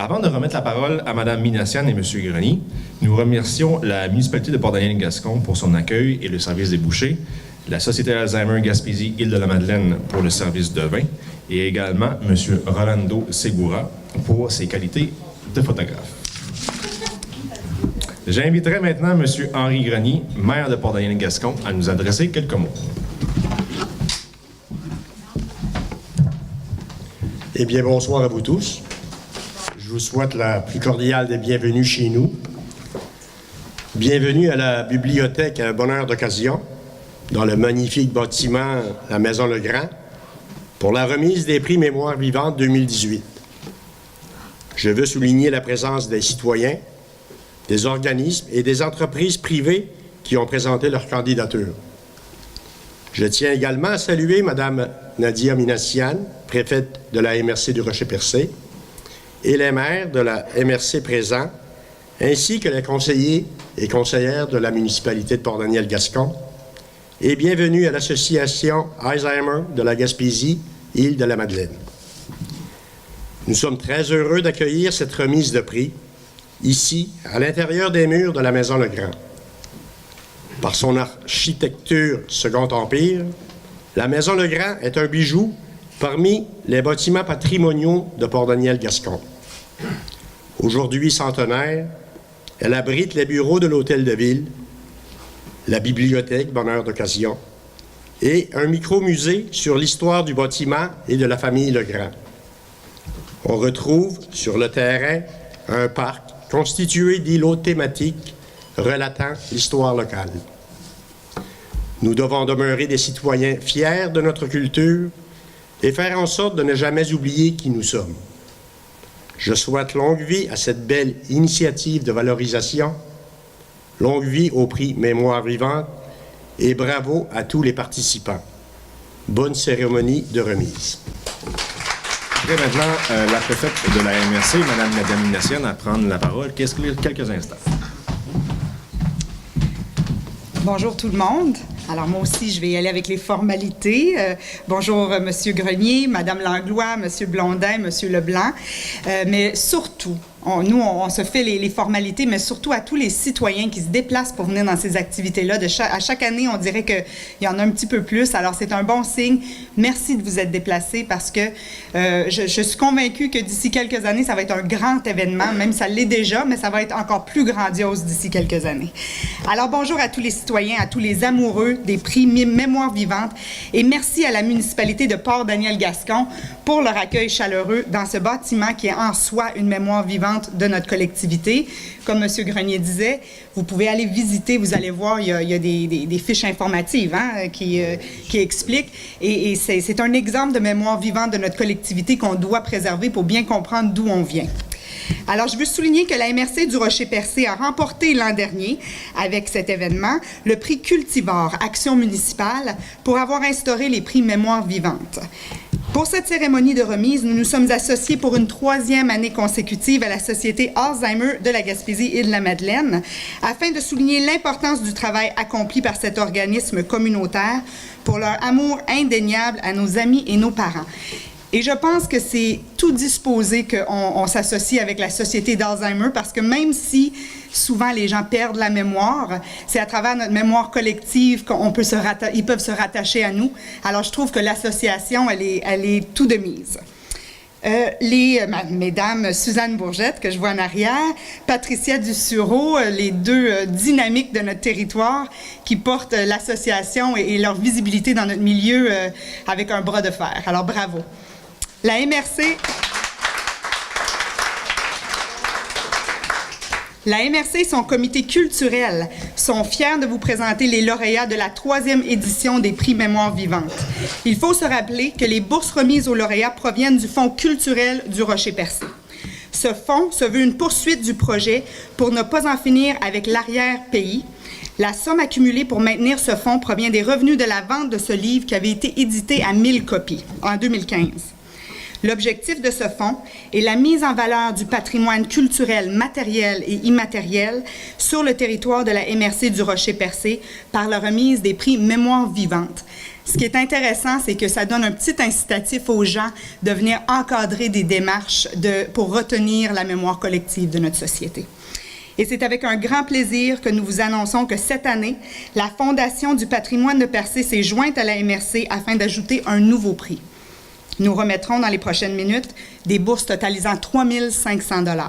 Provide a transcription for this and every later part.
Avant de remettre la parole à Mme Minassian et M. Grenier, nous remercions la municipalité de Port-Daniel-Gascon pour son accueil et le service des bouchées, la Société Alzheimer Gaspésie Île-de-la-Madeleine pour le service de vin et également M. Rolando Segura pour ses qualités de photographe. J'inviterai maintenant M. Henri Grenier, maire de Port-Daniel-Gascon, à nous adresser quelques mots. Eh bien, bonsoir à vous tous. Je vous souhaite la plus cordiale des bienvenues chez nous. Bienvenue à la bibliothèque à un bonheur d'occasion, dans le magnifique bâtiment La Maison Legrand, pour la remise des prix Mémoire vivante 2018. Je veux souligner la présence des citoyens, des organismes et des entreprises privées qui ont présenté leur candidature. Je tiens également à saluer Mme Nadia Minassian, préfète de la MRC du Rocher-Percé, et les maires de la MRC présents, ainsi que les conseillers et conseillères de la municipalité de Port-Daniel-Gascon, et bienvenue à l'Association Alzheimer de la Gaspésie, Île-de-la-Madeleine. Nous sommes très heureux d'accueillir cette remise de prix, ici, à l'intérieur des murs de la Maison Legrand. Par son architecture Second Empire, la Maison Legrand est un bijou parmi les bâtiments patrimoniaux de Port-Daniel-Gascon. Aujourd'hui centenaire, elle abrite les bureaux de l'Hôtel de Ville, la bibliothèque Bonheur d'occasion et un micro-musée sur l'histoire du bâtiment et de la famille Legrand. On retrouve sur le terrain un parc constitué d'îlots thématiques relatant l'histoire locale. Nous devons demeurer des citoyens fiers de notre culture et faire en sorte de ne jamais oublier qui nous sommes. Je souhaite longue vie à cette belle initiative de valorisation, longue vie au prix Mémoire vivante et bravo à tous les participants. Bonne cérémonie de remise. Je vais maintenant la préfète de la MRC, Mme Nadia Minassian, à prendre la parole. Quelques instants. Bonjour tout le monde. Alors moi aussi, je vais y aller avec les formalités. Bonjour M. Grenier, Mme Langlois, M. Blondin, M. Leblanc. Mais surtout, nous, on se fait les formalités, mais surtout à tous les citoyens qui se déplacent pour venir dans ces activités-là. À chaque année, on dirait qu'il y en a un petit peu plus. Alors, c'est un bon signe. Merci de vous être déplacés parce que je suis convaincue que d'ici quelques années, ça va être un grand événement. Même ça l'est déjà, mais ça va être encore plus grandiose d'ici quelques années. Alors, bonjour à tous les citoyens, à tous les amoureux des prix Mémoire vivante et merci à la municipalité de Port-Daniel-Gascon pour leur accueil chaleureux dans ce bâtiment qui est en soi une mémoire vivante de notre collectivité. Comme M. Grenier disait, vous pouvez aller visiter, vous allez voir, il y a des fiches informatives qui expliquent. Et c'est un exemple de mémoire vivante de notre collectivité qu'on doit préserver pour bien comprendre d'où on vient. Alors, je veux souligner que la MRC du Rocher-Percé a remporté l'an dernier, avec cet événement, le prix Cultivar, Action municipale, pour avoir instauré les prix Mémoire vivante. Pour cette cérémonie de remise, nous nous sommes associés pour une 3e année consécutive à la Société Alzheimer de la Gaspésie-Île-de-la-Madeleine afin de souligner l'importance du travail accompli par cet organisme communautaire pour leur amour indéniable à nos amis et nos parents. Et je pense que c'est tout disposé qu'on s'associe avec la Société d'Alzheimer parce que même si souvent les gens perdent la mémoire, c'est à travers notre mémoire collective qu'ils peuvent se rattacher à nous. Alors je trouve que l'association, elle est tout de mise. Mesdames Suzanne Bourgette, que je vois en arrière, Patricia Dussureau, les deux dynamiques de notre territoire qui portent l'association et leur visibilité dans notre milieu avec un bras de fer. Alors bravo. La MRC et son comité culturel sont fiers de vous présenter les lauréats de la 3e édition des prix Mémoire vivante. Il faut se rappeler que les bourses remises aux lauréats proviennent du Fonds culturel du Rocher-Percé. Ce fonds se veut une poursuite du projet pour ne pas en finir avec l'arrière-pays. La somme accumulée pour maintenir ce fonds provient des revenus de la vente de ce livre qui avait été édité à 1000 copies en 2015. L'objectif de ce fonds est la mise en valeur du patrimoine culturel matériel et immatériel sur le territoire de la MRC du Rocher-Percé par la remise des prix Mémoire vivante. Ce qui est intéressant, c'est que ça donne un petit incitatif aux gens de venir encadrer des démarches pour retenir la mémoire collective de notre société. Et c'est avec un grand plaisir que nous vous annonçons que cette année, la Fondation du patrimoine de Percé s'est jointe à la MRC afin d'ajouter un nouveau prix. Nous remettrons dans les prochaines minutes des bourses totalisant 3 500 $.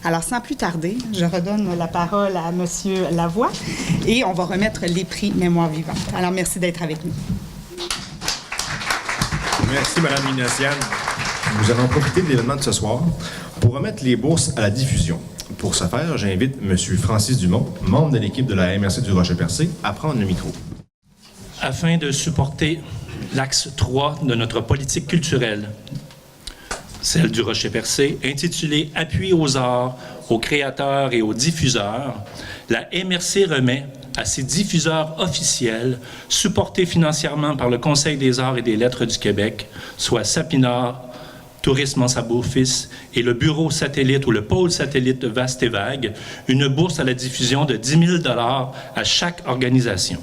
Alors, sans plus tarder, je redonne la parole à M. Lavoie et on va remettre les prix Mémoire vivante. Alors, merci d'être avec nous. Merci, Mme Minassian. Nous allons profiter de l'événement de ce soir pour remettre les bourses à la diffusion. Pour ce faire, j'invite M. Francis Dumont, membre de l'équipe de la MRC du Rocher-Percé, à prendre le micro. Afin de supporter l'axe 3 de notre politique culturelle, celle du Rocher-Percé, intitulée « Appui aux arts, aux créateurs et aux diffuseurs », la MRC remet à ses diffuseurs officiels, supportés financièrement par le Conseil des arts et des lettres du Québec, soit Sapinard, Tourisme en sa beau-fils et le bureau satellite ou le pôle satellite de Vaste et Vague, une bourse à la diffusion de 10 000 $ à chaque organisation.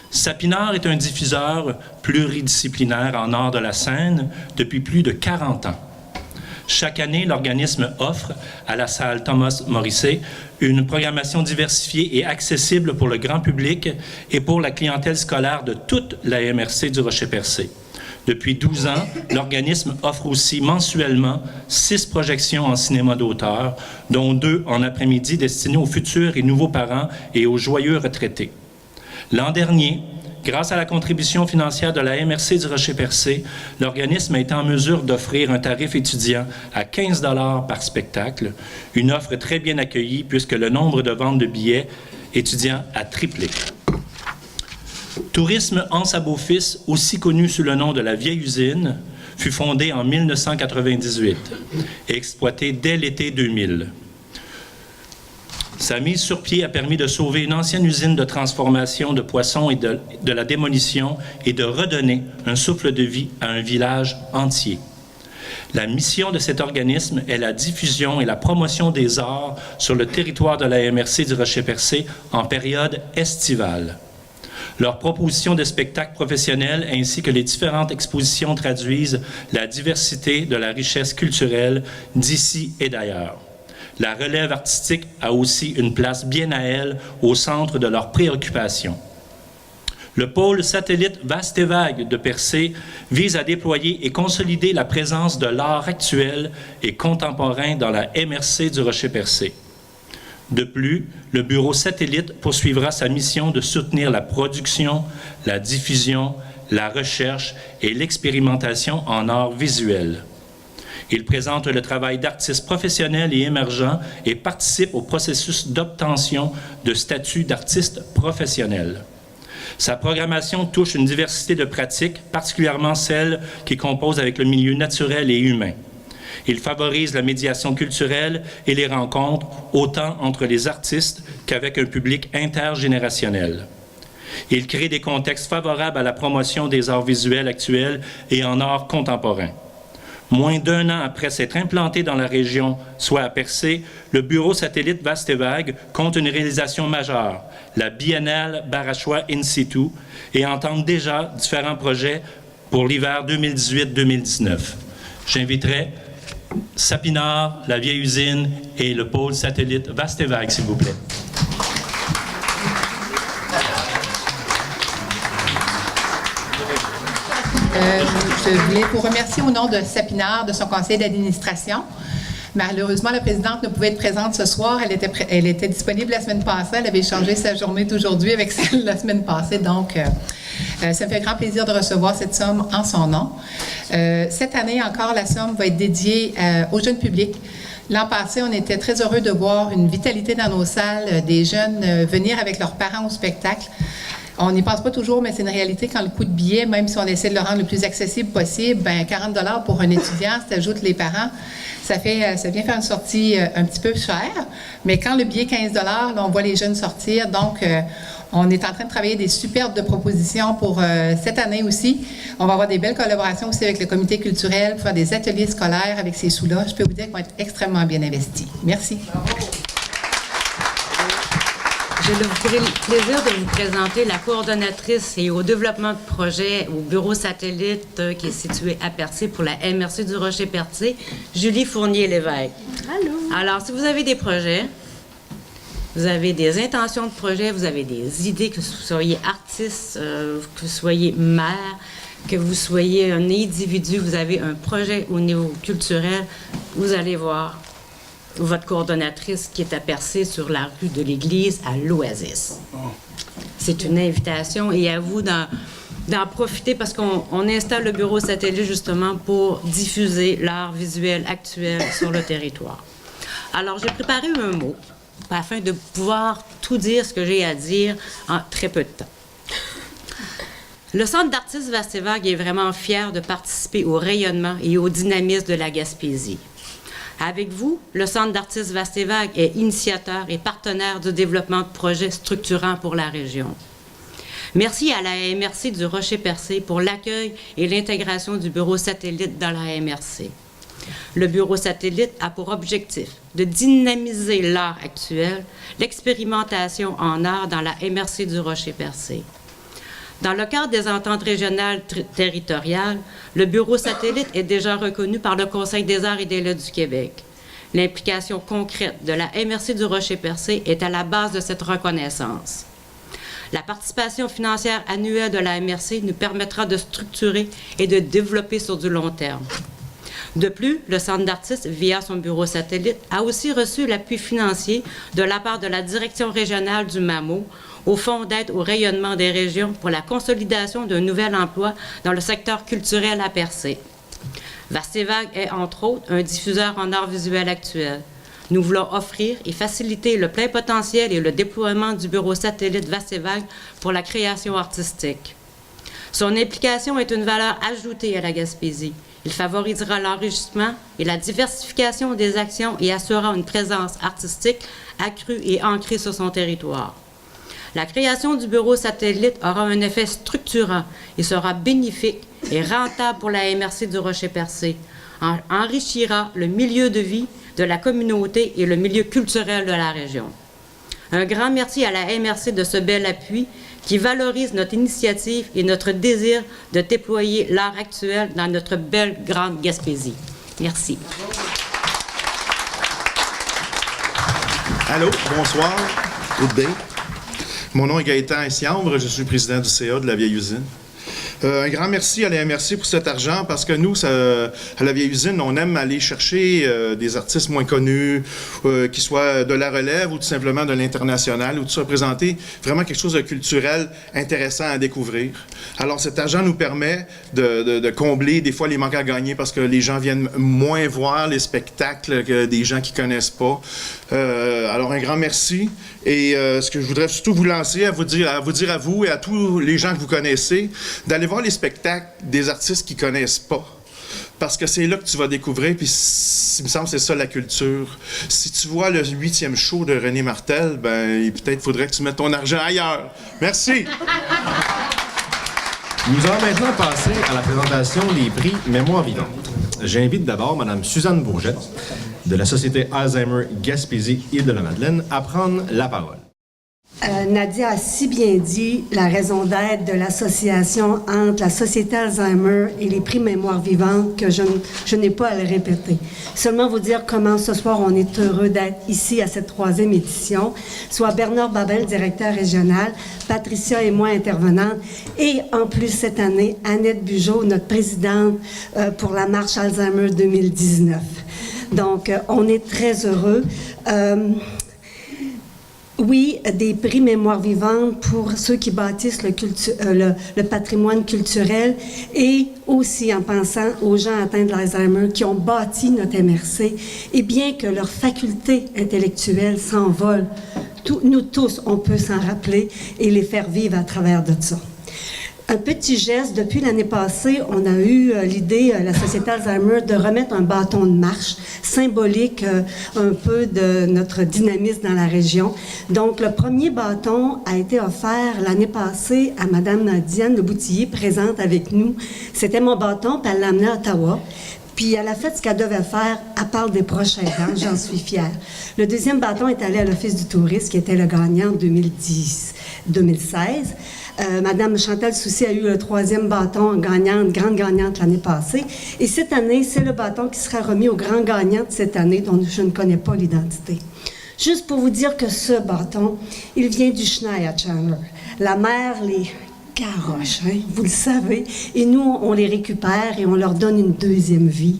Sapinard est un diffuseur pluridisciplinaire en art de la scène depuis plus de 40 ans. Chaque année, l'organisme offre à la salle Thomas Morisset une programmation diversifiée et accessible pour le grand public et pour la clientèle scolaire de toute la MRC du Rocher-Percé. Depuis 12 ans, l'organisme offre aussi mensuellement 6 projections en cinéma d'auteur, dont 2 en après-midi destinées aux futurs et nouveaux parents et aux joyeux retraités. L'an dernier, grâce à la contribution financière de la MRC du Rocher-Percé, l'organisme a été en mesure d'offrir un tarif étudiant à 15 $ par spectacle, une offre très bien accueillie puisque le nombre de ventes de billets étudiants a triplé. Tourisme en sa beau-fils, aussi connu sous le nom de la Vieille Usine, fut fondé en 1998 et exploité dès l'été 2000. Sa mise sur pied a permis de sauver une ancienne usine de transformation de poissons et de la démolition et de redonner un souffle de vie à un village entier. La mission de cet organisme est la diffusion et la promotion des arts sur le territoire de la MRC du Rocher-Percé en période estivale. Leurs propositions de spectacles professionnels ainsi que les différentes expositions traduisent la diversité de la richesse culturelle d'ici et d'ailleurs. La relève artistique a aussi une place bien à elle au centre de leurs préoccupations. Le pôle satellite Vaste et Vague de Percé vise à déployer et consolider la présence de l'art actuel et contemporain dans la MRC du Rocher-Percé. De plus, le bureau satellite poursuivra sa mission de soutenir la production, la diffusion, la recherche et l'expérimentation en art visuel. Il présente le travail d'artistes professionnels et émergents et participe au processus d'obtention de statut d'artiste professionnel. Sa programmation touche une diversité de pratiques, particulièrement celles qui composent avec le milieu naturel et humain. Il favorise la médiation culturelle et les rencontres, autant entre les artistes qu'avec un public intergénérationnel. Il crée des contextes favorables à la promotion des arts visuels actuels et en art contemporain. Moins d'1 an après s'être implanté dans la région, soit à Percé, le bureau satellite Vaste et Vague compte une réalisation majeure, la biennale Barachois in situ, et entame déjà différents projets pour l'hiver 2018-2019. J'inviterai Sapinard, la Vieille Usine et le pôle satellite Vaste et Vague, s'il vous plaît. Je voulais vous remercier au nom de Sapinard, de son conseil d'administration. Malheureusement, la présidente ne pouvait être présente ce soir. Elle était disponible la semaine passée. Elle avait échangé sa journée d'aujourd'hui avec celle de la semaine passée. Donc, ça me fait grand plaisir de recevoir cette somme en son nom. Cette année encore, la somme va être dédiée au jeune public. L'an passé, on était très heureux de voir une vitalité dans nos salles, des jeunes venir avec leurs parents au spectacle. On n'y pense pas toujours, mais c'est une réalité quand le coût de billet, même si on essaie de le rendre le plus accessible possible, 40 $ pour un étudiant, si tu ajoutes les parents, ça vient faire une sortie un petit peu chère. Mais quand le billet est 15 $, là, on voit les jeunes sortir. Donc, on est en train de travailler des superbes propositions pour cette année aussi. On va avoir des belles collaborations aussi avec le comité culturel pour faire des ateliers scolaires avec ces sous-là. Je peux vous dire qu'ils vont être extrêmement bien investis. Merci. J'ai le plaisir de vous présenter la coordonnatrice et au développement de projet au bureau satellite qui est situé à Percé pour la MRC du Rocher-Percé, Julie Fournier-Lévesque. Allô? Alors, si vous avez des projets, vous avez des intentions de projet, vous avez des idées, que vous soyez artiste, que vous soyez maire, que vous soyez un individu, vous avez un projet au niveau culturel, vous allez voir votre coordonnatrice qui est à Percé sur la rue de l'Église à l'Oasis. C'est une invitation et à vous d'en profiter parce qu'on installe le bureau satellite justement pour diffuser l'art visuel actuel sur le territoire. Alors, j'ai préparé un mot afin de pouvoir tout dire ce que j'ai à dire en très peu de temps. Le Centre d'artistes Vastévague est vraiment fier de participer au rayonnement et au dynamisme de la Gaspésie. Avec vous, le Centre d'artistes Vastévague est initiateur et partenaire du développement de projets structurants pour la région. Merci à la MRC du Rocher-Percé pour l'accueil et l'intégration du bureau satellite dans la MRC. Le bureau satellite a pour objectif de dynamiser l'art actuel, l'expérimentation en art dans la MRC du Rocher-Percé. Dans le cadre des ententes régionales territoriales, le bureau satellite est déjà reconnu par le Conseil des arts et des lettres du Québec. L'implication concrète de la MRC du Rocher-Percé est à la base de cette reconnaissance. La participation financière annuelle de la MRC nous permettra de structurer et de développer sur du long terme. De plus, le Centre d'artistes, via son bureau satellite, a aussi reçu l'appui financier de la part de la Direction régionale du MAMO au Fonds d'aide au rayonnement des régions pour la consolidation d'un nouvel emploi dans le secteur culturel à Percé. Vastévague est, entre autres, un diffuseur en art visuel actuel. Nous voulons offrir et faciliter le plein potentiel et le déploiement du bureau satellite Vastévague pour la création artistique. Son implication est une valeur ajoutée à la Gaspésie. Il favorisera l'enrichissement et la diversification des actions et assurera une présence artistique accrue et ancrée sur son territoire. La création du bureau satellite aura un effet structurant et sera bénéfique et rentable pour la MRC du Rocher-Percé, enrichira le milieu de vie de la communauté et le milieu culturel de la région. Un grand merci à la MRC de ce bel appui qui valorise notre initiative et notre désir de déployer l'art actuel dans notre belle grande Gaspésie. Merci. Allô, bonsoir. Good day. Mon nom est Gaëtan Essiambre, je suis président du CA de la Vieille Usine. Un grand merci à la MRC pour cet argent parce que nous, à la Vieille Usine, on aime aller chercher des artistes moins connus, qui soient de la relève ou tout simplement de l'international, ou de se présenter vraiment quelque chose de culturel intéressant à découvrir. Alors cet argent nous permet de combler des fois les manques à gagner parce que les gens viennent moins voir les spectacles que des gens qui ne connaissent pas. Alors un grand merci. Et ce que je voudrais surtout vous lancer, à vous dire à vous et à tous les gens que vous connaissez, d'aller voir les spectacles des artistes qui ne connaissent pas. Parce que c'est là que tu vas découvrir, puis il me semble que c'est ça la culture. Si tu vois le 8e show de René Martel, ben peut-être faudrait que tu mettes ton argent ailleurs. Merci! Nous allons maintenant passer à la présentation des prix Mémoire vivante. J'invite d'abord Mme Suzanne Bourgette de la Société Alzheimer Gaspésie-Île-de-la-Madeleine à prendre la parole. Nadia a si bien dit la raison d'être de l'association entre la Société Alzheimer et les prix Mémoire vivante que je n'ai pas à le répéter. Seulement vous dire comment ce soir on est heureux d'être ici à cette 3e édition, soit Bernard Babel, directeur régional, Patricia et moi intervenantes, et en plus cette année, Annette Bugeaud, notre présidente pour la marche Alzheimer 2019. Donc, on est très heureux. Oui, des prix Mémoire vivante pour ceux qui bâtissent le patrimoine culturel et aussi en pensant aux gens atteints de l'Alzheimer qui ont bâti notre MRC et bien que leur faculté intellectuelle s'envole, nous tous, on peut s'en rappeler et les faire vivre à travers de ça. Un petit geste, depuis l'année passée, on a eu l'idée, la Société Alzheimer, de remettre un bâton de marche symbolique un peu de notre dynamisme dans la région. Donc, le premier bâton a été offert l'année passée à Mme Diane Leboutillier, présente avec nous. C'était mon bâton, puis elle l'a amené à Ottawa. Puis elle a fait ce qu'elle devait faire, elle parle des proches aidants, j'en suis fière. Le deuxième bâton est allé à l'Office du tourisme, qui était le gagnant en 2016. Madame Chantal Soucy a eu le troisième bâton grande gagnante l'année passée. Et cette année, c'est le bâton qui sera remis au grand gagnant de cette année, dont je ne connais pas l'identité. Juste pour vous dire que ce bâton, il vient du Chenal à Chandler. La mère les garoche, hein, vous le savez. Et nous, on les récupère et on leur donne une deuxième vie.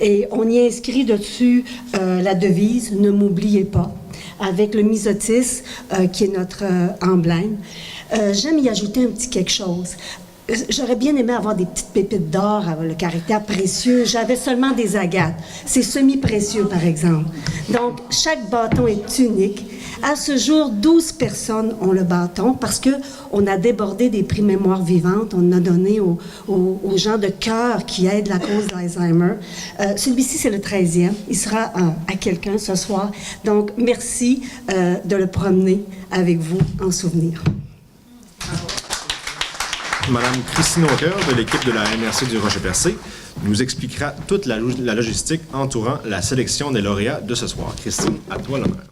Et on y inscrit dessus la devise « Ne m'oubliez pas », avec le misotis qui est notre emblème. J'aime y ajouter un petit quelque chose. J'aurais bien aimé avoir des petites pépites d'or, le caractère précieux. J'avais seulement des agates. C'est semi-précieux, par exemple. Donc, chaque bâton est unique. À ce jour, 12 personnes ont le bâton parce qu'on a débordé des prix mémoire vivante. On a donné aux gens de cœur qui aident la cause d'Alzheimer. Celui-ci, c'est le 13e. Il sera à quelqu'un ce soir. Donc, merci de le promener avec vous en souvenir. Madame Christine Aucoeur, de l'équipe de la MRC du Rocher-Percé, nous expliquera toute la logistique entourant la sélection des lauréats de ce soir. Christine, à toi l'honneur.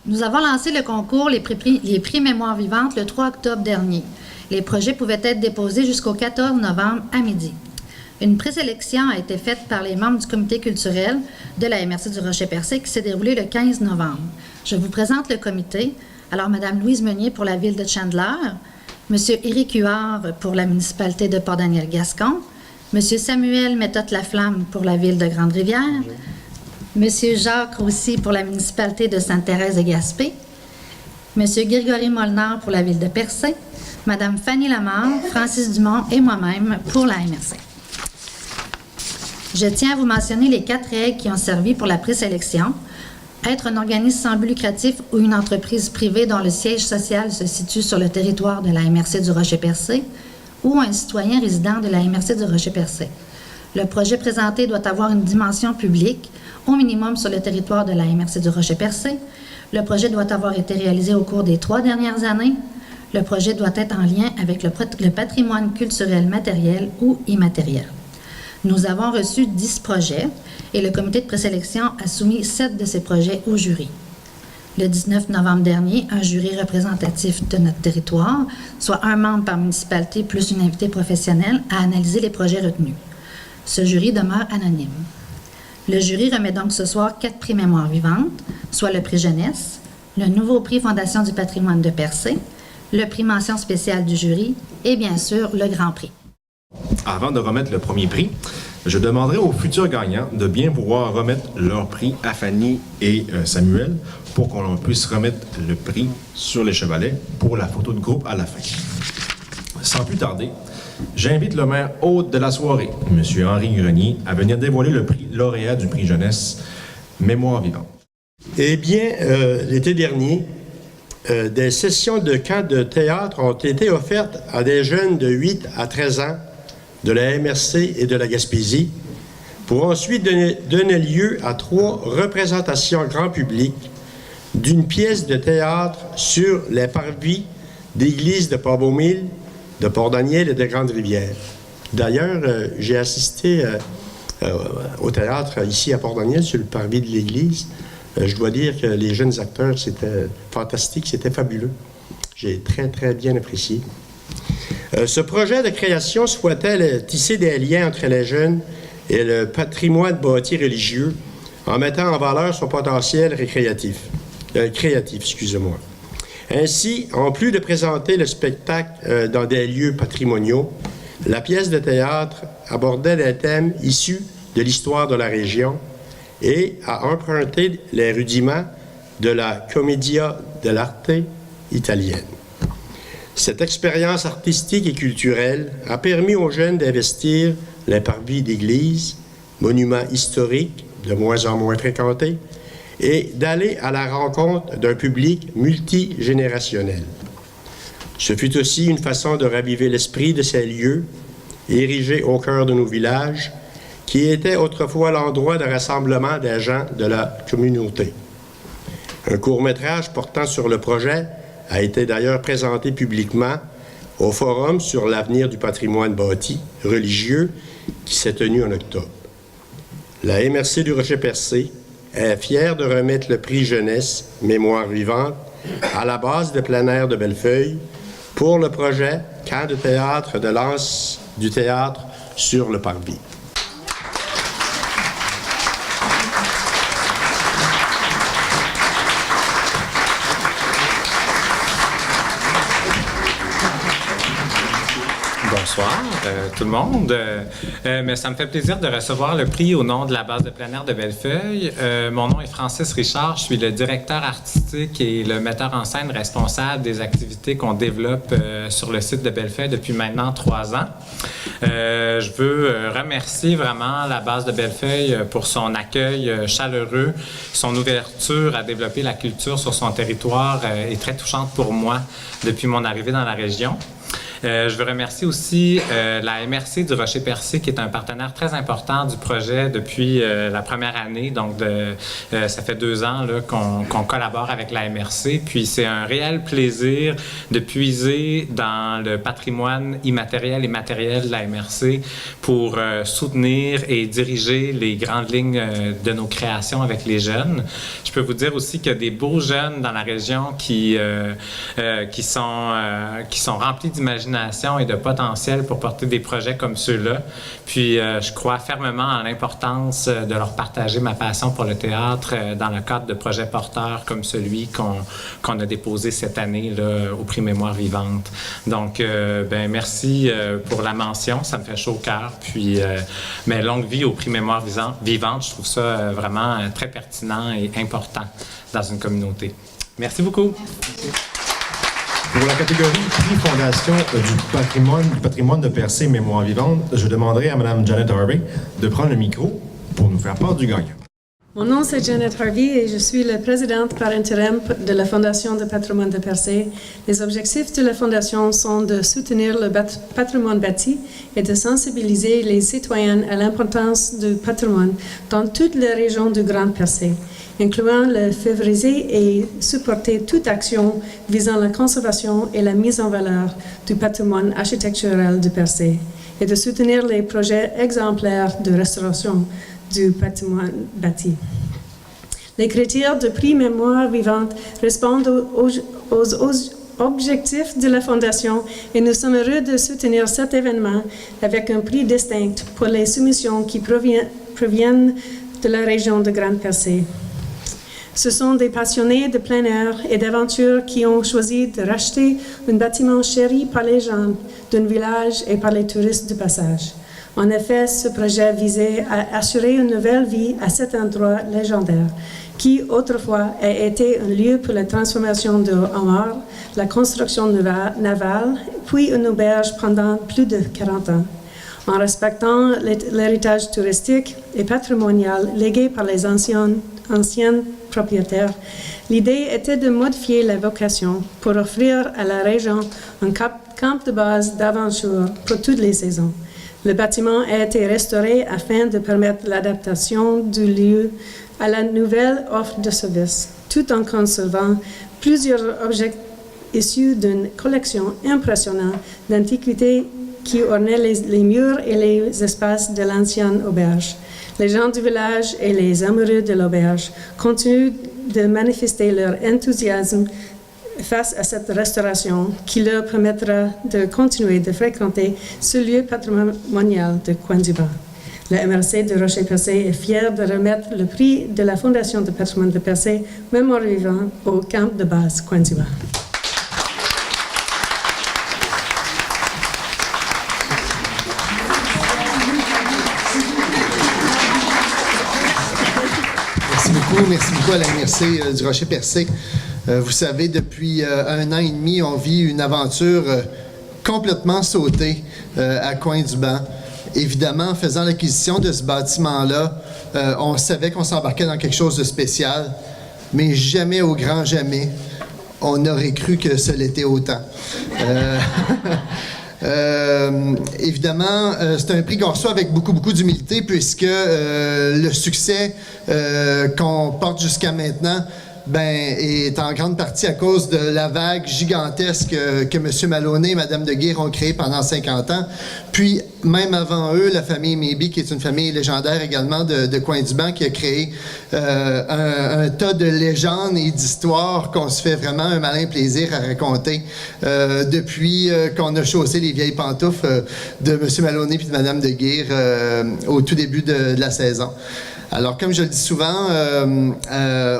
Nous avons lancé le concours Les prix Mémoire vivante le 3 octobre dernier. Les projets pouvaient être déposés jusqu'au 14 novembre à midi. Une présélection a été faite par les membres du comité culturel de la MRC du Rocher-Percé qui s'est déroulée le 15 novembre. Je vous présente le comité. Alors, Mme Louise Meunier pour la ville de Chandler, M. Éric Huard pour la municipalité de Port-Daniel-Gascon, M. Samuel Méthode-Laflamme pour la ville de Grande-Rivière, M. Jacques Roussy pour la municipalité de Sainte-Thérèse de Gaspé, M. Grégory Molnar pour la ville de Percé, Mme Fanny Lamar, Francis Dumont et moi-même pour la MRC. Je tiens à vous mentionner les 4 règles qui ont servi pour la présélection. Être un organisme sans but lucratif ou une entreprise privée dont le siège social se situe sur le territoire de la MRC du Rocher-Percé ou un citoyen résident de la MRC du Rocher-Percé. Le projet présenté doit avoir une dimension publique, au minimum sur le territoire de la MRC du Rocher-Percé. Le projet doit avoir été réalisé au cours des 3 dernières années. Le projet doit être en lien avec le patrimoine culturel matériel ou immatériel. Nous avons reçu 10 projets et le comité de présélection a soumis 7 de ces projets au jury. Le 19 novembre dernier, un jury représentatif de notre territoire, soit un membre par municipalité plus une invitée professionnelle, a analysé les projets retenus. Ce jury demeure anonyme. Le jury remet donc ce soir 4 prix mémoire vivante, soit le prix jeunesse, le nouveau prix Fondation du patrimoine de Percé, le prix mention spéciale du jury et bien sûr le grand prix. Avant de remettre le premier prix, je demanderai aux futurs gagnants de bien vouloir remettre leur prix à Fanny et Samuel pour qu'on puisse remettre le prix sur les chevalets pour la photo de groupe à la fin. Sans plus tarder, j'invite le maire hôte de la soirée, M. Henri Grenier, à venir dévoiler le prix lauréat du prix jeunesse Mémoire vivante. Eh bien, l'été dernier, des sessions de camp de théâtre ont été offertes à des jeunes de 8 à 13 ans de la MRC et de la Gaspésie, pour ensuite donner lieu à 3 représentations grand public d'une pièce de théâtre sur les parvis d'églises de Port-Beaumille, de Port-Daniel et de Grande-Rivière. D'ailleurs, j'ai assisté au théâtre ici à Port-Daniel, sur le parvis de l'église. Je dois dire que les jeunes acteurs, c'était fantastique, c'était fabuleux. J'ai très, très bien apprécié. Ce projet de création souhaitait tisser des liens entre les jeunes et le patrimoine bâti religieux en mettant en valeur son potentiel créatif. Ainsi, en plus de présenter le spectacle dans des lieux patrimoniaux, la pièce de théâtre abordait des thèmes issus de l'histoire de la région et a emprunté les rudiments de la commedia dell'arte italienne. Cette expérience artistique et culturelle a permis aux jeunes d'investir les parvis d'églises, monuments historiques de moins en moins fréquentés, et d'aller à la rencontre d'un public multigénérationnel. Ce fut aussi une façon de raviver l'esprit de ces lieux, érigés au cœur de nos villages, qui étaient autrefois l'endroit de rassemblement des gens de la communauté. Un court-métrage portant sur le projet a été d'ailleurs présenté publiquement au Forum sur l'avenir du patrimoine bâti religieux qui s'est tenu en octobre. La MRC du Rocher-Percé est fière de remettre le prix Jeunesse Mémoire vivante à la base de plein air de Bellefeuille pour le projet Camp de théâtre de l'Anse du théâtre sur le Parvis. Bonsoir tout le monde. Mais ça me fait plaisir de recevoir le prix au nom de la base de plein air de Bellefeuille. Mon nom est Francis Richard. Je suis le directeur artistique et le metteur en scène responsable des activités qu'on développe sur le site de Bellefeuille depuis maintenant 3 ans. Je veux remercier vraiment la base de Bellefeuille pour son accueil chaleureux. Son ouverture à développer la culture sur son territoire est très touchante pour moi depuis mon arrivée dans la région. Je veux remercier aussi la MRC du Rocher-Percé, qui est un partenaire très important du projet depuis la première année. Donc, ça fait 2 ans là, qu'on collabore avec la MRC. Puis, c'est un réel plaisir de puiser dans le patrimoine immatériel et matériel de la MRC pour soutenir et diriger les grandes lignes de nos créations avec les jeunes. Je peux vous dire aussi qu'il y a des beaux jeunes dans la région qui sont remplis d'imagination et de potentiel pour porter des projets comme ceux-là. Puis, je crois fermement en l'importance de leur partager ma passion pour le théâtre dans le cadre de projets porteurs comme celui qu'on a déposé cette année là, au prix Mémoire vivante. Donc, merci pour la mention. Ça me fait chaud au cœur. Puis, mais longue vie au prix Mémoire vivante, je trouve ça vraiment très pertinent et important dans une communauté. Merci beaucoup. Pour la catégorie prix Fondation du patrimoine de Percé Mémoire vivante, je demanderai à Mme Janet Harvey de prendre le micro pour nous faire part du gagnant. Mon nom c'est Janet Harvey et je suis la présidente par intérim de la Fondation de patrimoine de Percé. Les objectifs de la Fondation sont de soutenir le patrimoine bâti et de sensibiliser les citoyens à l'importance du patrimoine dans toutes les régions du Grand Percé, incluant le favoriser et supporter toute action visant la conservation et la mise en valeur du patrimoine architectural du Percé et de soutenir les projets exemplaires de restauration du patrimoine bâti. Les critères de prix Mémoire vivante répondent aux objectifs de la Fondation et nous sommes heureux de soutenir cet événement avec un prix distinct pour les soumissions qui proviennent de la région de Grande-Percé. Ce sont des passionnés de plein air et d'aventure qui ont choisi de racheter un bâtiment chéri par les gens d'un village et par les touristes du passage. En effet, ce projet visait à assurer une nouvelle vie à cet endroit légendaire qui, autrefois, a été un lieu pour la transformation de homard, la construction navale, puis une auberge pendant plus de 40 ans. En respectant l'héritage touristique et patrimonial légué par les anciens propriétaires, l'idée était de modifier la vocation pour offrir à la région un camp de base d'aventure pour toutes les saisons. Le bâtiment a été restauré afin de permettre l'adaptation du lieu à la nouvelle offre de services, tout en conservant plusieurs objets issus d'une collection impressionnante d'antiquités qui ornaient les murs et les espaces de l'ancienne auberge. Les gens du village et les amoureux de l'auberge continuent de manifester leur enthousiasme face à cette restauration qui leur permettra de continuer de fréquenter ce lieu patrimonial de Coin-du-Bas. La MRC de Rocher-Percé est fière de remettre le prix de la Fondation de patrimoine de Percé Mémoire vivante au camp de base Coin-du-Bas. Merci beaucoup à la MRC du Rocher-Percé. Vous savez, depuis 1 an et demi, on vit une aventure complètement sautée à Coin-du-Banc. Évidemment, en faisant l'acquisition de ce bâtiment-là, on savait qu'on s'embarquait dans quelque chose de spécial, mais jamais, au grand jamais, on aurait cru que ce l'était autant. Évidemment, c'est un prix qu'on reçoit avec beaucoup d'humilité puisque le succès qu'on porte jusqu'à maintenant est en grande partie à cause de la vague gigantesque que M. Maloney et Mme de Guire ont créée pendant 50 ans. Puis, même avant eux, la famille Maybe, qui est une famille légendaire également de Coin-du-Banc, qui a créé un tas de légendes et d'histoires qu'on se fait vraiment un malin plaisir à raconter depuis qu'on a chaussé les vieilles pantoufles de M. Maloney et de Mme de Guire au tout début de la saison. Alors, comme je le dis souvent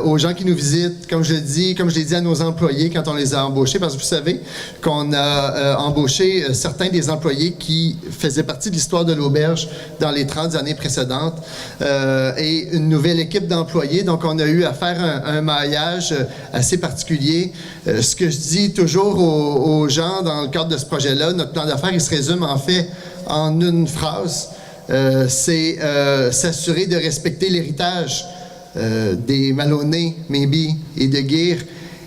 aux gens qui nous visitent, comme je l'ai dit à nos employés quand on les a embauchés, parce que vous savez qu'on a embauché certains des employés qui faisaient partie de l'histoire de l'auberge dans les 30 années précédentes et une nouvelle équipe d'employés. Donc, on a eu à faire un maillage assez particulier. Ce que je dis toujours aux gens dans le cadre de ce projet-là, notre plan d'affaires, il se résume en fait en une phrase. C'est s'assurer de respecter l'héritage des Maloney, Maybe et de Guire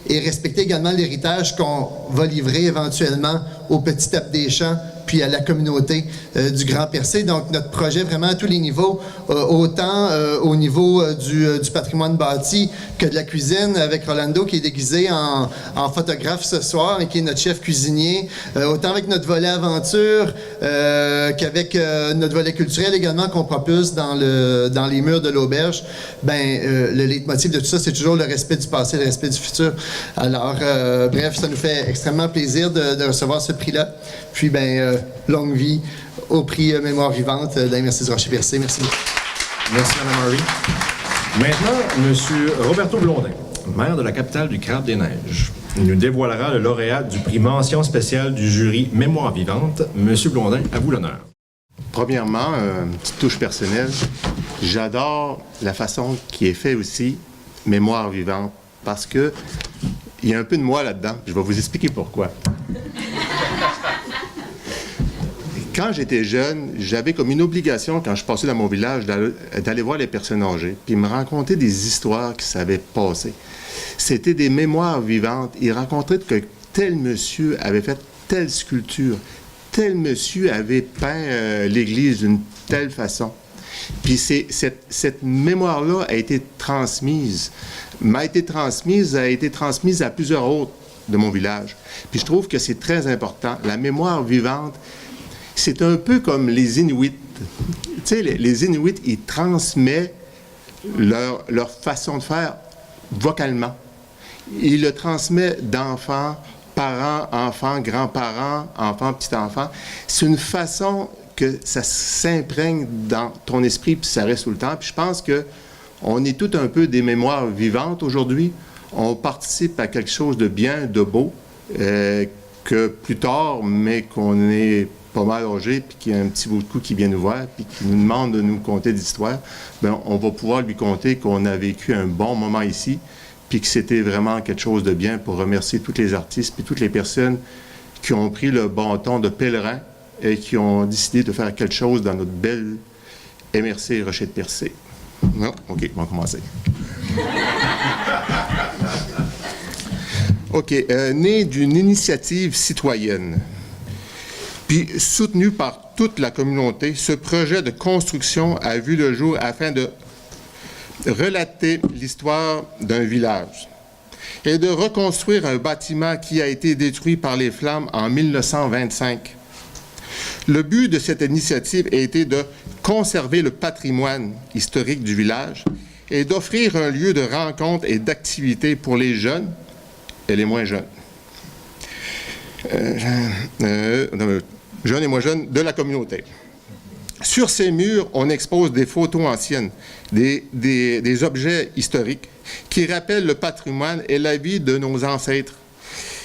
et respecter également l'héritage qu'on va livrer éventuellement au Petit Tape des Champs puis à la communauté du Grand Percé. Donc, notre projet vraiment à tous les niveaux, autant au niveau du patrimoine bâti que de la cuisine, avec Rolando qui est déguisé en photographe ce soir et qui est notre chef cuisinier, autant avec notre volet aventure qu'avec notre volet culturel également qu'on propulse dans les murs de l'auberge. Le leitmotiv de tout ça, c'est toujours le respect du passé, le respect du futur. Alors, bref, ça nous fait extrêmement plaisir de recevoir ce prix-là. Puis, longue vie au prix Mémoire vivante de la MRC du Rocher-Percé. Merci beaucoup. Merci, Mme Murray. Maintenant, M. Roberto Blondin, maire de la capitale du Crabe-des-Neiges, nous dévoilera le lauréat du prix mention spéciale du jury Mémoire vivante. M. Blondin, à vous l'honneur. Premièrement, une petite touche personnelle. J'adore la façon qui est fait aussi Mémoire vivante parce que il y a un peu de moi là-dedans. Je vais vous expliquer pourquoi. Quand j'étais jeune, j'avais comme une obligation, quand je passais dans mon village, d'aller voir les personnes âgées, puis me raconter des histoires qui s'avaient passé. C'était des mémoires vivantes. Ils racontaient que tel monsieur avait fait telle sculpture, tel monsieur avait peint l'église d'une telle façon. Puis cette mémoire-là a été transmise à plusieurs autres de mon village. Puis je trouve que c'est très important. La mémoire vivante, c'est un peu comme les Inuits. Tu sais, les Inuits, ils transmettent leur façon de faire vocalement. Ils le transmettent d'enfants, parents, enfants, grands-parents, enfants, petits-enfants. C'est une façon que ça s'imprègne dans ton esprit puis ça reste tout le temps. Puis je pense qu'on est tout un peu des mémoires vivantes aujourd'hui. On participe à quelque chose de bien, de beau, que plus tard, mais qu'on est pas mal âgé, puis qu'il y a un petit bout de cou qui vient nous voir, puis qui nous demande de nous conter des histoires, on va pouvoir lui conter qu'on a vécu un bon moment ici, puis que c'était vraiment quelque chose de bien pour remercier tous les artistes, puis toutes les personnes qui ont pris le bon temps de pèlerin et qui ont décidé de faire quelque chose dans notre belle MRC Rocher-Percé. Non? OK, on va commencer. OK. Né d'une initiative citoyenne, puis soutenu par toute la communauté, ce projet de construction a vu le jour afin de relater l'histoire d'un village et de reconstruire un bâtiment qui a été détruit par les flammes en 1925. Le but de cette initiative a été de conserver le patrimoine historique du village et d'offrir un lieu de rencontre et d'activité pour les jeunes et les moins jeunes. Jeunes et moins jeunes de la communauté. Sur ces murs, on expose des photos anciennes, des objets historiques qui rappellent le patrimoine et la vie de nos ancêtres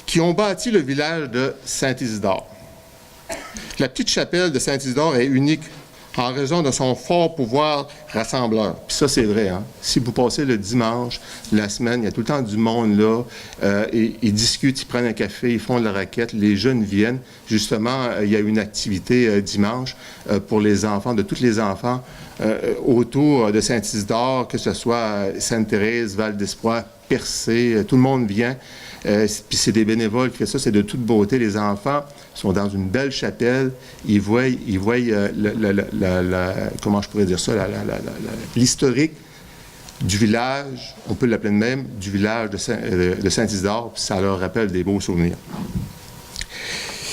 qui ont bâti le village de Saint-Isidore. La petite chapelle de Saint-Isidore est unique en raison de son fort pouvoir rassembleur. Puis ça, c'est vrai. Hein? Si vous passez le dimanche, la semaine, il y a tout le temps du monde là. Ils discutent, ils prennent un café, ils font de la raquette. Les jeunes viennent. Justement, il y a une activité dimanche pour les enfants, de tous les enfants, autour de Saint-Isidore, que ce soit Sainte-Thérèse, Val-d'Espoir, Percé. Tout le monde vient. Puis c'est des bénévoles qui font ça, c'est de toute beauté. Les enfants sont dans une belle chapelle, ils voient comment je pourrais dire ça, l'historique du village, on peut l'appeler de même, du village de Saint-Isidore, puis ça leur rappelle des beaux souvenirs.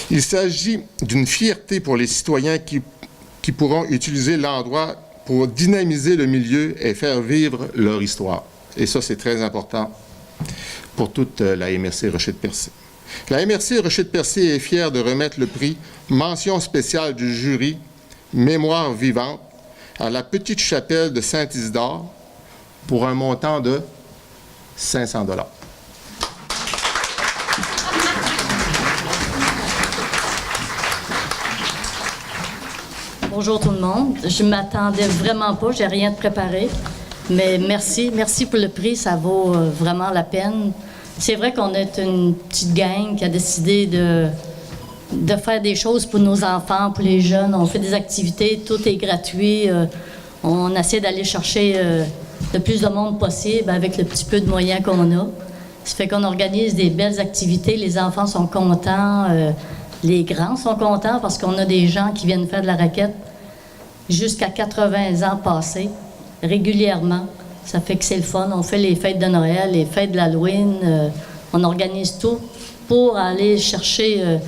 Il s'agit d'une fierté pour les citoyens qui pourront utiliser l'endroit pour dynamiser le milieu et faire vivre leur histoire. Et ça, c'est très important pour toute la MRC Rocher de Percé. La MRC Rocher de Percé est fière de remettre le prix Mention spéciale du jury Mémoire vivante à la Petite Chapelle de Saint-Isidore pour un montant de 500 $. Bonjour tout le monde. Je ne m'attendais vraiment pas, j'ai rien de préparé. Mais merci pour le prix, ça vaut vraiment la peine. C'est vrai qu'on est une petite gang qui a décidé de faire des choses pour nos enfants, pour les jeunes. On fait des activités, tout est gratuit. On essaie d'aller chercher le plus de monde possible avec le petit peu de moyens qu'on a. Ça fait qu'on organise des belles activités, les enfants sont contents. Les grands sont contents parce qu'on a des gens qui viennent faire de la raquette jusqu'à 80 ans passés, régulièrement. Ça fait que c'est le fun. On fait les fêtes de Noël, les fêtes de l'Halloween. On organise tout pour aller chercher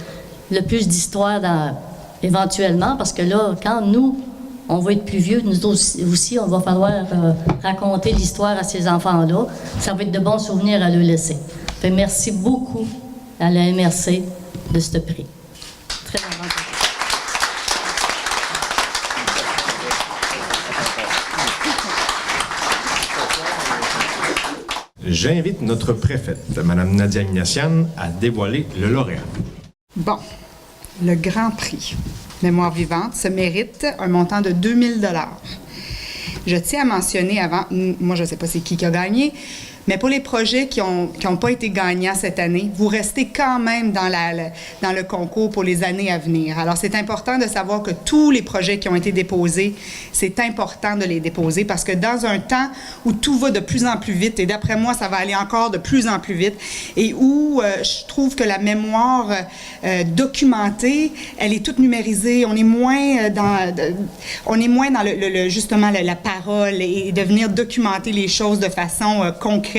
le plus d'histoires éventuellement. Parce que là, quand nous, on va être plus vieux, nous aussi, on va falloir raconter l'histoire à ces enfants-là. Ça va être de bons souvenirs à leur laisser. Fait merci beaucoup à la MRC de ce prix. Très avantageux. J'invite notre préfète, Mme Nadia Minassian, à dévoiler le lauréat. Bon, le Grand Prix Mémoire vivante se mérite un montant de 2000 $. Je tiens à mentionner avant, moi je ne sais pas c'est qui a gagné, mais pour les projets qui ont pas été gagnants cette année, vous restez quand même dans le concours pour les années à venir. Alors, c'est important de savoir que tous les projets qui ont été déposés, c'est important de les déposer parce que dans un temps où tout va de plus en plus vite, et d'après moi, ça va aller encore de plus en plus vite, et où je trouve que la mémoire documentée, elle est toute numérisée, on est moins dans justement la parole et de venir documenter les choses de façon concrète.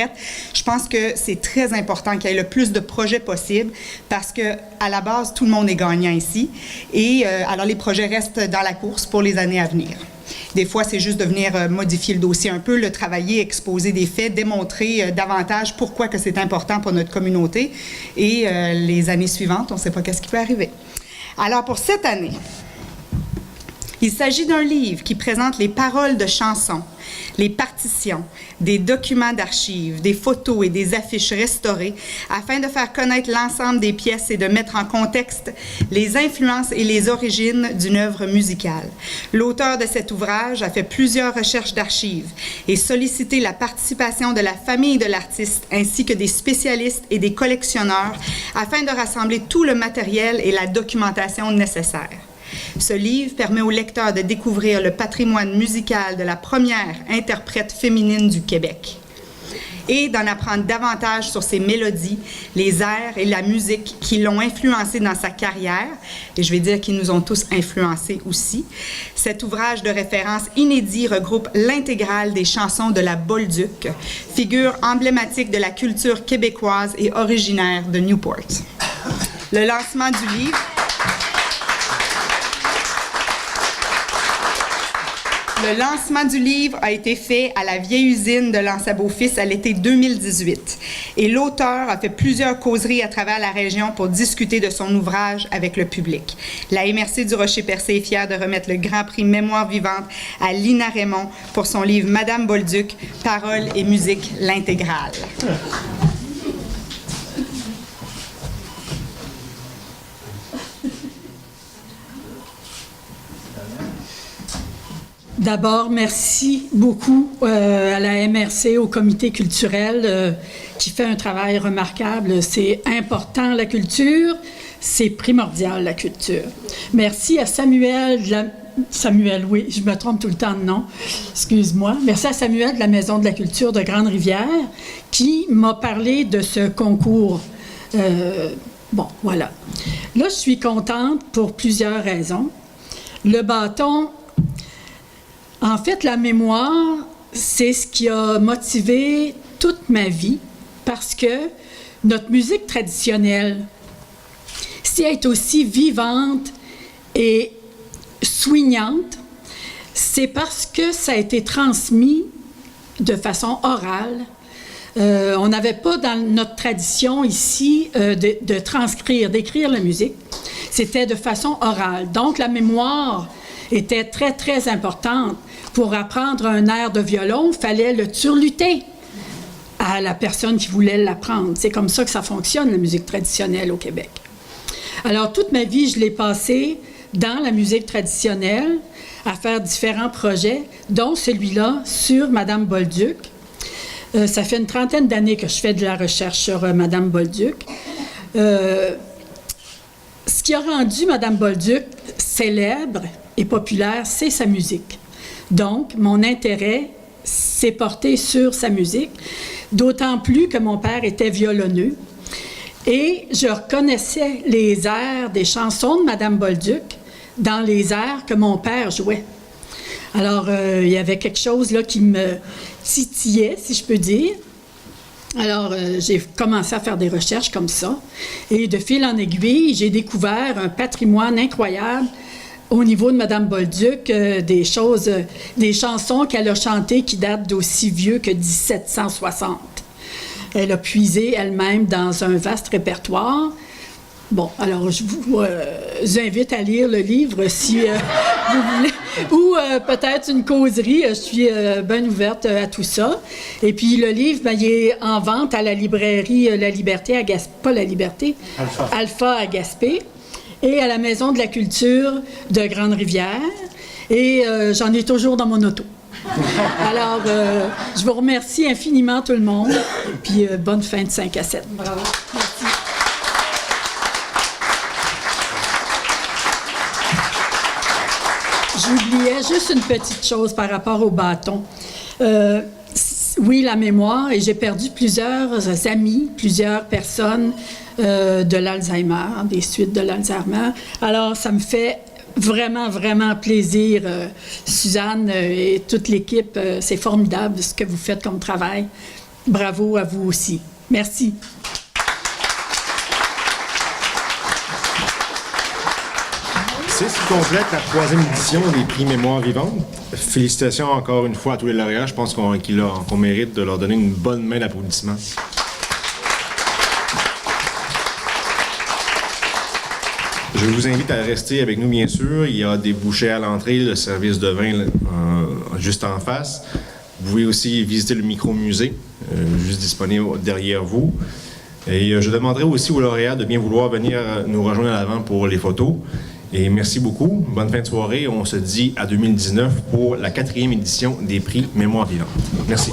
Je pense que c'est très important qu'il y ait le plus de projets possible parce que à la base, tout le monde est gagnant ici. Et alors, les projets restent dans la course pour les années à venir. Des fois, c'est juste de venir modifier le dossier un peu, le travailler, exposer des faits, démontrer davantage pourquoi que c'est important pour notre communauté. Et les années suivantes, on ne sait pas qu'est-ce qui peut arriver. Alors, pour cette année, il s'agit d'un livre qui présente les paroles de chansons, les partitions, des documents d'archives, des photos et des affiches restaurées afin de faire connaître l'ensemble des pièces et de mettre en contexte les influences et les origines d'une œuvre musicale. L'auteur de cet ouvrage a fait plusieurs recherches d'archives et sollicité la participation de la famille de l'artiste ainsi que des spécialistes et des collectionneurs afin de rassembler tout le matériel et la documentation nécessaires. Ce livre permet aux lecteurs de découvrir le patrimoine musical de la première interprète féminine du Québec et d'en apprendre davantage sur ses mélodies, les airs et la musique qui l'ont influencée dans sa carrière, et je vais dire qu'ils nous ont tous influencés aussi. Cet ouvrage de référence inédit regroupe l'intégrale des chansons de la Bolduc, figure emblématique de la culture québécoise et originaire de Newport. Le lancement du livre... Le lancement du livre a été fait à la vieille usine de l'Anse-à-Beaufils à l'été 2018 et l'auteur a fait plusieurs causeries à travers la région pour discuter de son ouvrage avec le public. La MRC du Rocher-Percé est fière de remettre le Grand Prix Mémoire vivante à Lina Raymond pour son livre Madame Bolduc, paroles et musique, l'intégrale. D'abord, merci beaucoup à la MRC, au comité culturel qui fait un travail remarquable. C'est important, la culture, c'est primordial, la culture. Merci à Samuel, oui, je me trompe tout le temps de nom, excuse-moi. Merci à Samuel de la Maison de la culture de Grande-Rivière qui m'a parlé de ce concours. Bon, voilà. Là, je suis contente pour plusieurs raisons. Le bâton... En fait, la mémoire, c'est ce qui a motivé toute ma vie parce que notre musique traditionnelle, si elle est aussi vivante et soignante, c'est parce que ça a été transmis de façon orale. On n'avait pas dans notre tradition ici de transcrire, d'écrire la musique. C'était de façon orale. Donc, la mémoire était très, très importante. Pour apprendre un air de violon, il fallait le turluter à la personne qui voulait l'apprendre. C'est comme ça que ça fonctionne, la musique traditionnelle au Québec. Alors, toute ma vie, je l'ai passée dans la musique traditionnelle, à faire différents projets, dont celui-là sur Madame Bolduc. Ça fait une 30aine d'années que je fais de la recherche sur Madame Bolduc. Ce qui a rendu Madame Bolduc célèbre et populaire, c'est sa musique. Donc, mon intérêt s'est porté sur sa musique, d'autant plus que mon père était violonneux. Et je reconnaissais les airs des chansons de Madame Bolduc dans les airs que mon père jouait. Alors, il y avait quelque chose là qui me titillait, si je peux dire. Alors, j'ai commencé à faire des recherches comme ça. Et de fil en aiguille, j'ai découvert un patrimoine incroyable au niveau de Madame Bolduc, des chansons qu'elle a chantées qui datent d'aussi vieux que 1760. Elle a puisé elle-même dans un vaste répertoire. Bon, alors je vous invite à lire le livre si vous voulez, ou peut-être une causerie. Je suis bien ouverte à tout ça. Et puis le livre, ben, il est en vente à la librairie La Liberté à Gaspé, pas La Liberté, Alpha à Gaspé, et à la Maison de la Culture de Grande-Rivière. Et j'en ai toujours dans mon auto. Alors, je vous remercie infiniment tout le monde. Puis bonne fin de 5 à 7. Bravo. Merci. J'oubliais juste une petite chose par rapport au bâton. Oui, la mémoire, et j'ai perdu plusieurs amis, plusieurs personnes de l'Alzheimer, des suites de l'Alzheimer. Alors, ça me fait vraiment, vraiment plaisir, Suzanne et toute l'équipe. C'est formidable ce que vous faites comme travail. Bravo à vous aussi. Merci. C'est ce qui complète la 3e édition des prix Mémoire vivante. Félicitations encore une fois à tous les lauréats. Je pense qu'on mérite de leur donner une bonne main d'applaudissement. Je vous invite à rester avec nous, bien sûr. Il y a des bouchées à l'entrée, le service de vin juste en face. Vous pouvez aussi visiter le micro-musée, juste disponible derrière vous. Et je demanderai aussi aux lauréats de bien vouloir venir nous rejoindre à l'avant pour les photos. Et merci beaucoup. Bonne fin de soirée. On se dit à 2019 pour la 4e édition des prix Mémoire vivante. Merci.